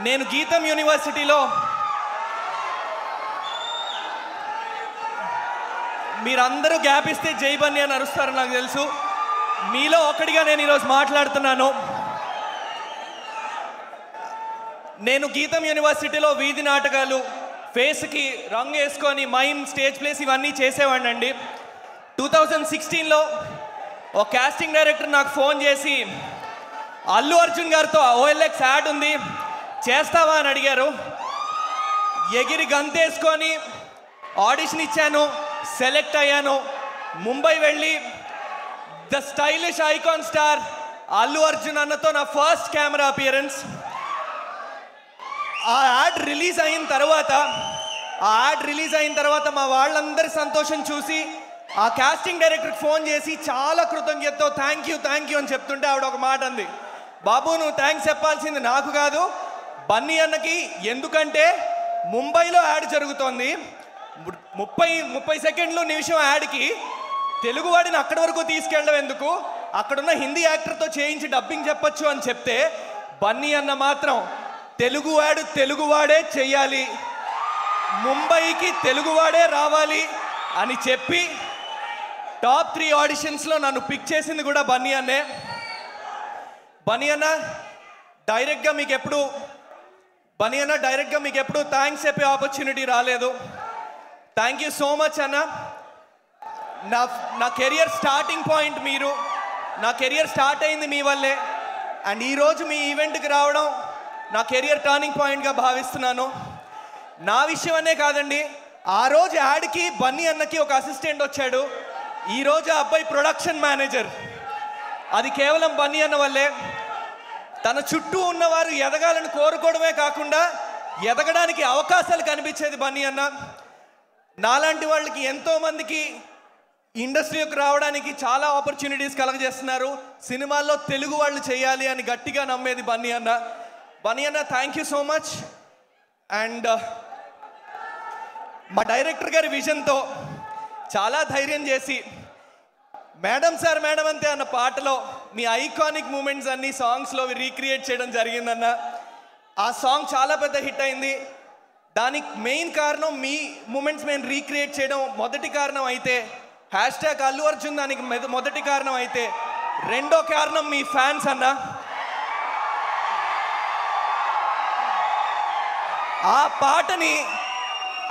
నేను గీతం యూనివర్సిటీలో మీరందరూ గ్యాప్ ఇస్తే జై బన్నీ అని అరుస్తారు నాకు తెలుసు. మీలో ఒకటిగా నేను ఈరోజు మాట్లాడుతున్నాను. నేను గీతం యూనివర్సిటీలో వీధి నాటకాలు, ఫేస్కి రంగు వేసుకొని మైమ్, స్టేజ్ ప్లేస్ ఇవన్నీ చేసేవాడిని అండి. 2016లో ఒక కాస్టింగ్ డైరెక్టర్ నాకు ఫోన్ చేసి అల్లు అర్జున్ గారితో OLX యాడ్ ఉంది చేస్తావా అని అడిగారు. ఎగిరి గంతేసుకొని ఆడిషన్ ఇచ్చాను, సెలెక్ట్ అయ్యాను. ముంబై వెళ్ళి the stylish icon star Allu Arjun అన్నతో నా ఫస్ట్ కెమెరా అపియరెన్స్. ఆ యాడ్ రిలీజ్ అయిన తర్వాత మా వాళ్ళందరి సంతోషం చూసి ఆ కాస్టింగ్ డైరెక్టర్కి ఫోన్ చేసి చాలా కృతజ్ఞతతో థ్యాంక్ యూ అని చెప్తుంటే ఆవిడ ఒక మాట అంది, బాబు నువ్వు థ్యాంక్స్ చెప్పాల్సింది నాకు కాదు బన్నీ అన్నకి, ఎందుకంటే ముంబైలో యాడ్ జరుగుతోంది, 30 సెకండ్లు నిమిషం యాడ్కి తెలుగువాడిని అక్కడి వరకు తీసుకెళ్ళడం ఎందుకు, అక్కడున్న హిందీ యాక్టర్తో చేయించి డబ్బింగ్ చెప్పచ్చు అని చెప్తే బన్నీ అన్న మాత్రం తెలుగువాడే చెయ్యాలి, ముంబైకి తెలుగువాడే రావాలి అని చెప్పి టాప్ 3 ఆడిషన్స్లో నన్ను పిక్ చేసింది కూడా బన్నీ అన్నే. బన్నీ అన్న డైరెక్ట్గా మీకు ఎప్పుడు థ్యాంక్స్ చెప్పే ఆపర్చునిటీ రాలేదు. థ్యాంక్ యూ సో మచ్ అన్న. నా కెరియర్ స్టార్టింగ్ పాయింట్ మీరు, నా కెరియర్ స్టార్ట్ అయింది మీ వల్లే. అండ్ ఈరోజు మీ ఈవెంట్కి రావడం నా కెరియర్ టర్నింగ్ పాయింట్గా భావిస్తున్నాను. నా విషయం అనే కాదండి, ఆ రోజు యాడ్కి బన్నీ అన్నకి ఒక అసిస్టెంట్ వచ్చాడు, ఈరోజు ఆ అబ్బాయి ప్రొడక్షన్ మేనేజర్. అది కేవలం బన్నీ అన్న వల్లే. తన చుట్టూ ఉన్నవారు ఎదగాలని కోరుకోవడమే కాకుండా ఎదగడానికి అవకాశాలు కనిపించేది బన్నీ అన్న. నాలాంటి వాళ్ళకి ఎంతోమందికి ఇండస్ట్రీకి రావడానికి చాలా ఆపర్చునిటీస్ కలగజేస్తున్నారు. సినిమాల్లో తెలుగు వాళ్ళు చేయాలి అని గట్టిగా నమ్మేది బన్నీ అన్న. బన్నీ అన్న thank you so much. And మా డైరెక్టర్ గారి విజన్తో చాలా ధైర్యం చేసి మేడం సార్ మేడం అంతే అన్న పాటలో మీ ఐకానిక్ మూమెంట్స్ అన్ని సాంగ్స్లో రీక్రియేట్ చేయడం జరిగిందన్న. ఆ సాంగ్ చాలా పెద్ద హిట్ అయింది. దానికి మెయిన్ కారణం మీ మూమెంట్స్ మేము రీక్రియేట్ చేయడం మొదటి కారణం అయితే, హ్యాష్ట్యాగ్ అల్లు అర్జున్ దానికి మొదటి కారణం అయితే, రెండో కారణం మీ ఫ్యాన్స్ అన్న.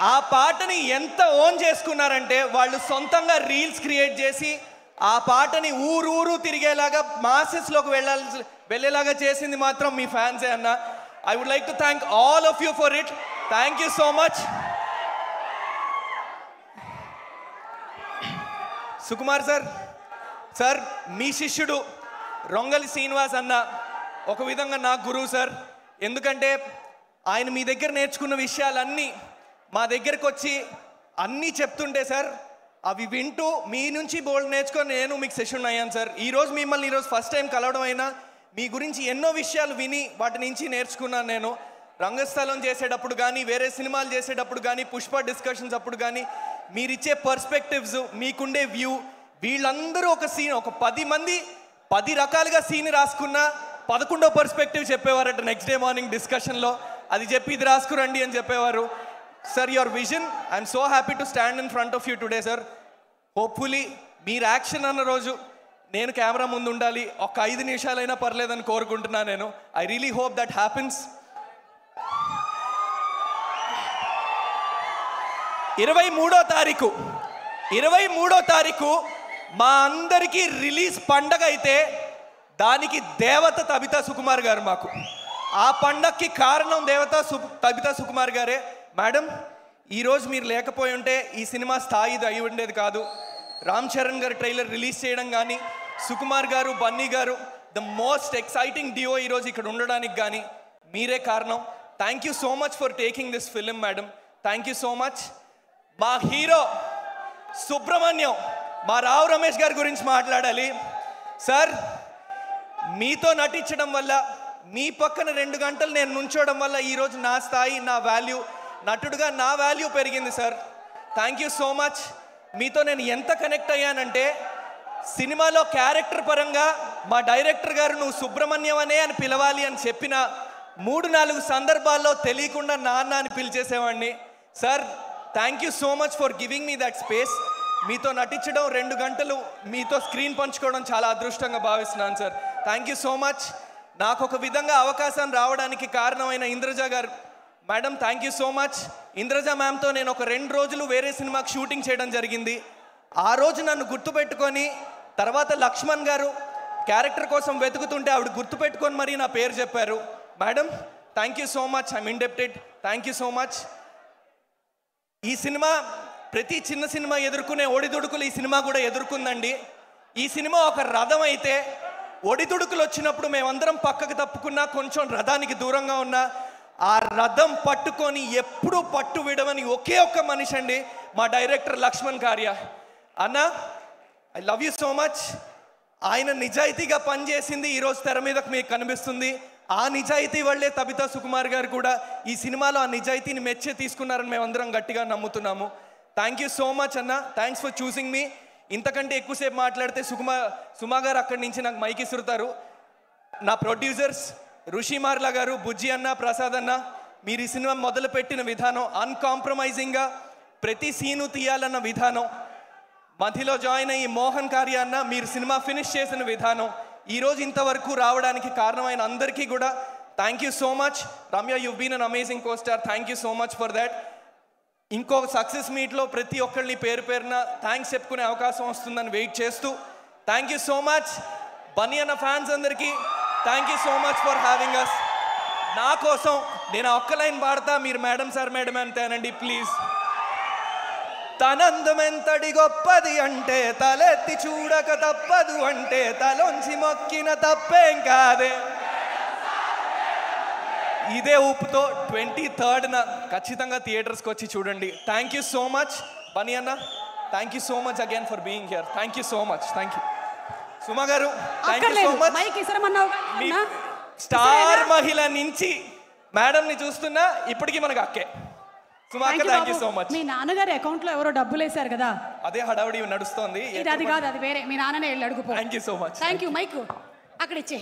ఆ పాటని ఎంత ఓన్ చేసుకున్నారంటే వాళ్ళు సొంతంగా రీల్స్ క్రియేట్ చేసి ఆ పాటని ఊరు తిరిగేలాగా మాసెస్లోకి వెళ్ళేలాగా చేసింది మాత్రం మీ ఫ్యాన్సే అన్న. I would like to thank all of you for it. Thank you so much. Sukumar sir మీ శిష్యుడు రొంగలి శ్రీనివాస్ అన్న ఒక విధంగా నా గురువు సార్. ఎందుకంటే ఆయన మీ దగ్గర నేర్చుకున్న విషయాలన్నీ మా దగ్గరకు వచ్చి అన్నీ చెప్తుంటే సార్ అవి వింటూ మీ నుంచి బోల్డ్ నేర్చుకొని నేను మీకు సెషన్ అయ్యాను సార్. మిమ్మల్ని ఫస్ట్ టైం కలవడం అయినా మీ గురించి ఎన్నో విషయాలు విని వాటి నుంచి నేర్చుకున్నాను నేను. రంగస్థలం చేసేటప్పుడు కానీ, వేరే సినిమాలు చేసేటప్పుడు కానీ, పుష్ప డిస్కషన్స్ అప్పుడు కానీ మీరిచ్చే పర్స్పెక్టివ్స్, మీకుండే వ్యూ, వీళ్ళందరూ ఒక 10 మంది 10 రకాలుగా సీన్ రాసుకున్న 11వ పర్స్పెక్టివ్ చెప్పేవారట నెక్స్ట్ డే మార్నింగ్ డిస్కషన్లో. అది చెప్పి ఇది రాసుకురండి అని చెప్పేవారు. Sir your vision, I'm so happy to stand in front of you today sir. Hopefully మీరు యాక్షన్ అన్న రోజు నేను కెమెరా ముందు ఉండాలి, ఒక 5 నిమిషాలైనా పర్లేదని కోరుకుంటున్నాను నేను. I really hope that happens. 23వ తారీఖు మా అందరికీ రిలీజ్ పండగ అయితే దానికి దేవత తబితా సుకుమార్ గారు మాకు. ఆ పండగకి కారణం తబితా సుకుమార్ గారే. మేడం ఈరోజు మీరు లేకపోయి ఉంటే ఈ సినిమా స్థాయి అయి ఉండేది కాదు. రామ్ చరణ్ గారు ట్రైలర్ రిలీజ్ చేయడం కానీ, సుకుమార్ గారు, బన్నీ గారు, ద మోస్ట్ ఎక్సైటింగ్ డియో ఈరోజు ఇక్కడ ఉండడానికి కానీ మీరే కారణం. Thank you so much for taking this film madam. Thank you so much. మా హీరో సుబ్రహ్మణ్యం, మా రావు రమేష్ గారి గురించి మాట్లాడాలి సార్. మీతో నటించడం వల్ల, మీ పక్కన 2 గంటలు నేను నుంచోవడం వల్ల ఈరోజు నా స్థాయి, నా వాల్యూ, నటుడుగా నా వాల్యూ పెరిగింది sir. Thank you so much. మీతో నేను ఎంత కనెక్ట్ అయ్యానంటే సినిమాలో క్యారెక్టర్ పరంగా మా డైరెక్టర్ గారు నువ్వు సుబ్రహ్మణ్యం అనే అని పిలవాలి అని చెప్పిన 3-4 సందర్భాల్లో తెలియకుండా నాన్న అని పిలిచేసేవాడిని. Sir thank you so much for giving me that space. మీతో నటించడం 2 గంటలు మీతో స్క్రీన్ పంచుకోవడం చాలా అదృష్టంగా భావిస్తున్నాను sir. Thank you so much. నాకు ఒక విధంగా అవకాశం రావడానికి కారణమైన Indraja garu madam, thank you so much. Indraja మ్యామ్తో నేను ఒక 2 రోజులు వేరే సినిమాకి షూటింగ్ చేయడం జరిగింది. ఆ రోజు నన్ను గుర్తుపెట్టుకొని తర్వాత లక్ష్మణ్ గారు క్యారెక్టర్ కోసం వెతుకుతుంటే ఆవిడ గుర్తుపెట్టుకొని మరీ నా పేరు చెప్పారు. Madam thank you so much, I'm indebted. Thank you so much. ఈ సినిమా ప్రతి చిన్న సినిమా ఎదుర్కొనే ఒడిదుడుకులు ఈ సినిమా కూడా ఎదుర్కొందండి. ఈ సినిమా ఒక రథం అయితే ఒడిదుడుకులు వచ్చినప్పుడు మేమందరం పక్కకు తప్పుకున్నా, కొంచెం రథానికి దూరంగా ఉన్నా, ఆ రథం పట్టుకొని ఎప్పుడూ పట్టు విడవని ఒకే ఒక్క మనిషి అండి మా డైరెక్టర్ లక్ష్మణ్ కార్య అన్న. I love you so much. ఆయన నిజాయితీగా పనిచేసింది ఈరోజు తెర మీదకు మీకు కనిపిస్తుంది. ఆ నిజాయితీ వల్లే తబితా సుకుమార్ గారు కూడా ఈ సినిమాలో ఆ నిజాయితీని మెచ్చే తీసుకున్నారని మేమందరం గట్టిగా నమ్ముతున్నాము. థ్యాంక్ యూ సో మచ్ అన్న. థ్యాంక్స్ ఫర్ చూసింగ్ మీ. ఇంతకంటే ఎక్కువసేపు మాట్లాడితే సుమా గారు అక్కడి నుంచి నాకు మైక్ ఇసురుతారు. నా ప్రొడ్యూసర్స్ ఋషిమార్ల గారు, బుజ్జి అన్న, ప్రసాద్ అన్న, మీరు ఈ సినిమా మొదలుపెట్టిన విధానం, అన్కాంప్రమైజింగ్గా ప్రతి సీను తీయాలన్న విధానం, మధ్యలో జాయిన్ అయ్యి మోహన్ కార్య అన్న మీరు సినిమా ఫినిష్ చేసిన విధానం, ఈరోజు ఇంతవరకు రావడానికి కారణమైన అందరికీ కూడా thank you so much. Ramya, you been an amazing costar. Thank you so much for that. ఇంకో సక్సెస్ మీట్లో ప్రతి ఒక్కరిని పేరు పేరున థ్యాంక్స్ చెప్పుకునే అవకాశం వస్తుందని వెయిట్ చేస్తూ thank you so much. Bunny అన్న ఫ్యాన్స్ అందరికీ thank you so much for having us. నా కోసం నేను ఒక్క లైన్ పాడతా, మీరు మేడం సార్ మేడం అంతేనండి ప్లీజ్. తనందమెంతటి గొప్పది అంటే తలెత్తి చూడక తప్పదు అంటే తలొంచి మొక్కిన తప్పేం కాదే. ఇదే ఊపుతో 23rd ఖచ్చితంగా థియేటర్స్కి వచ్చి చూడండి. Thank you so much Bunny అన్న. Thank you so much again for being here. Thank you so much. Thank you Suma garu. Thank you so much. Star మహిళ నుంచి మేడంని చూస్తున్నా ఇప్పటికీ మనకు అక్కే. సుమా అక్క థ్యాంక్ యూ సో మచ్. మీ నాన్నగారి అకౌంట్ లో ఎవరో డబ్బులు వేశారు కదా, అదే హడావుడి నడుస్తోంది. అది కాదు, అది వేరే. మీ నాన్ననే వెళ్ళి అడుగుపో. Thank you so much. Thank you. Mike అక్కడ ఇచ్చే.